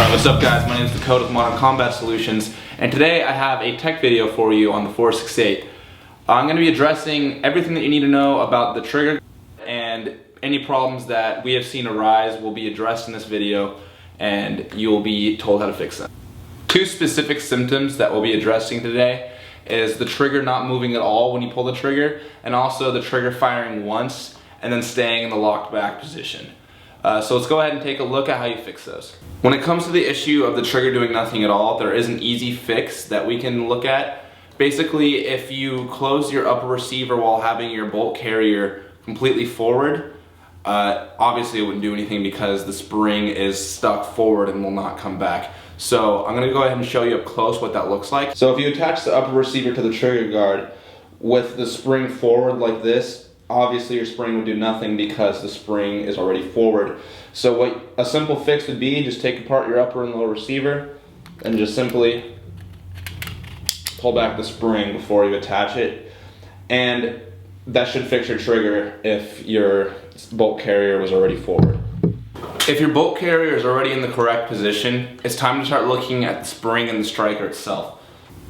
Alright, what's up guys? My name is Dakota with Modern Combat Solutions, and today I have a tech video for you on the 468. I'm going to be addressing everything that you need to know about the trigger, and any problems that we have seen arise will be addressed in this video, and you'll be told how to fix them. Two specific symptoms that we'll be addressing today is the trigger not moving at all when you pull the trigger, and also the trigger firing once and then staying in the locked back position. So let's go ahead and take a look at how you fix those. When it comes to the issue of the trigger doing nothing at all, there is an easy fix that we can look at. Basically, if you close your upper receiver while having your bolt carrier completely forward, obviously it wouldn't do anything because the spring is stuck forward and will not come back. So I'm going to go ahead and show you up close what that looks like. So if you attach the upper receiver to the trigger guard with the spring forward like this, obviously your spring would do nothing because the spring is already forward. So what a simple fix would be, just take apart your upper and lower receiver and just simply pull back the spring before you attach it. And that should fix your trigger if your bolt carrier was already forward. If your bolt carrier is already in the correct position, it's time to start looking at the spring and the striker itself.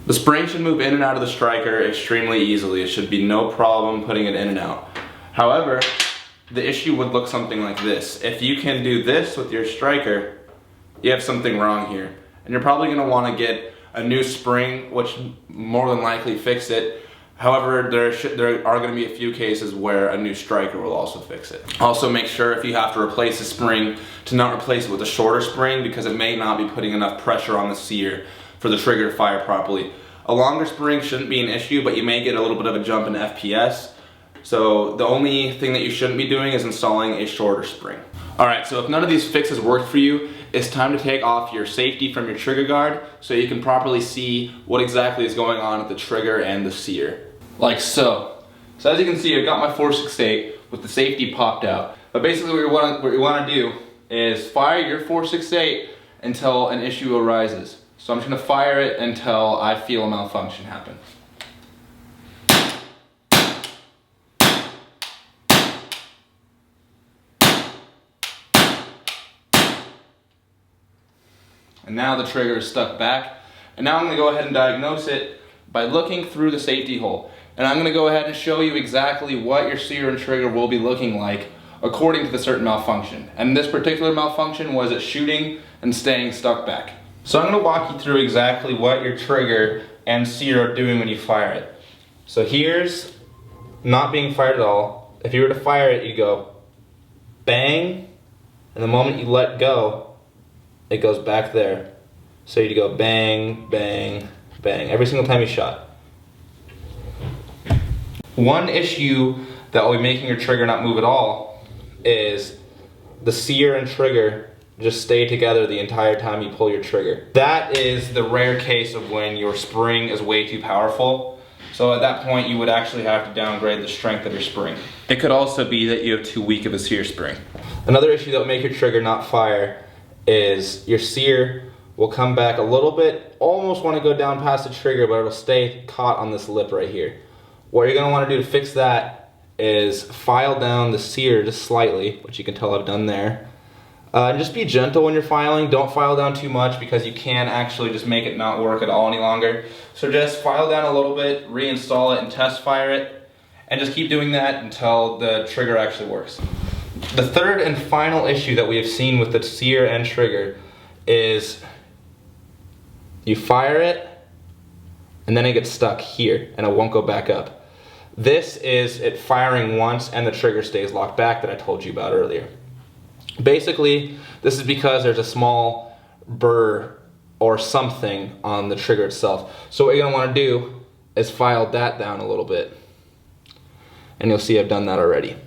The spring should move in and out of the striker extremely easily. It should be no problem putting it in and out. However, the issue would look something like this. If you can do this with your striker, you have something wrong here. And you're probably going to want to get a new spring, which more than likely fix it. However, there are going to be a few cases where a new striker will also fix it. Also make sure if you have to replace a spring to not replace it with a shorter spring, because it may not be putting enough pressure on the sear for the trigger to fire properly. A longer spring shouldn't be an issue, but you may get a little bit of a jump in FPS. So the only thing that you shouldn't be doing is installing a shorter spring. Alright, so if none of these fixes work for you, it's time to take off your safety from your trigger guard so you can properly see what exactly is going on at the trigger and the sear. Like so. So as you can see, I've got my 468 with the safety popped out. But basically what you want to do is fire your 468 until an issue arises. So I'm just going to fire it until I feel a malfunction happen. And now the trigger is stuck back. And now I'm going to go ahead and diagnose it by looking through the safety hole. And I'm going to go ahead and show you exactly what your sear and trigger will be looking like according to the certain malfunction. And this particular malfunction was it shooting and staying stuck back. So I'm going to walk you through exactly what your trigger and sear are doing when you fire it. So here's not being fired at all. If you were to fire it, you go bang, and the moment you let go, it goes back there. So you go bang, bang, bang, every single time you shot. One issue that will be making your trigger not move at all is the sear and trigger just stay together the entire time you pull your trigger. That is the rare case of when your spring is way too powerful. So at that point you would actually have to downgrade the strength of your spring. It could also be that you have too weak of a sear spring. Another issue that will make your trigger not fire is your sear will come back a little bit, almost want to go down past the trigger, but it'll stay caught on this lip right here. What you're going to want to do to fix that is file down the sear just slightly, which you can tell I've done there. And just be gentle when you're filing. Don't file down too much because you can actually just make it not work at all any longer. So just file down a little bit, reinstall it and test fire it, and just keep doing that until the trigger actually works. The third and final issue that we have seen with the sear and trigger is you fire it and then it gets stuck here and it won't go back up. This is it firing once and the trigger stays locked back that I told you about earlier. Basically, this is because there's a small burr or something on the trigger itself. So what you're going to want to do is file that down a little bit. And you'll see I've done that already.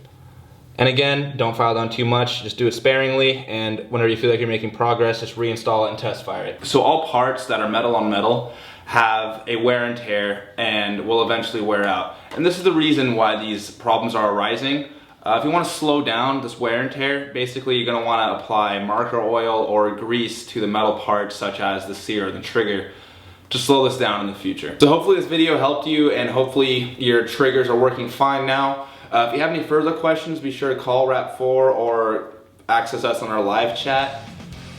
And again, don't file down too much, just do it sparingly, and whenever you feel like you're making progress, just reinstall it and test fire it. So all parts that are metal on metal have a wear and tear and will eventually wear out. And this is the reason why these problems are arising. If you want to slow down this wear and tear, basically you're going to want to apply marker oil or grease to the metal parts such as the sear or the trigger to slow this down in the future. So hopefully this video helped you and hopefully your triggers are working fine now. If you have any further questions, be sure to call Rap4 or access us on our live chat.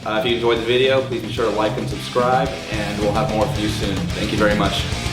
If you enjoyed the video, please be sure to like and subscribe, and we'll have more for you soon. Thank you very much.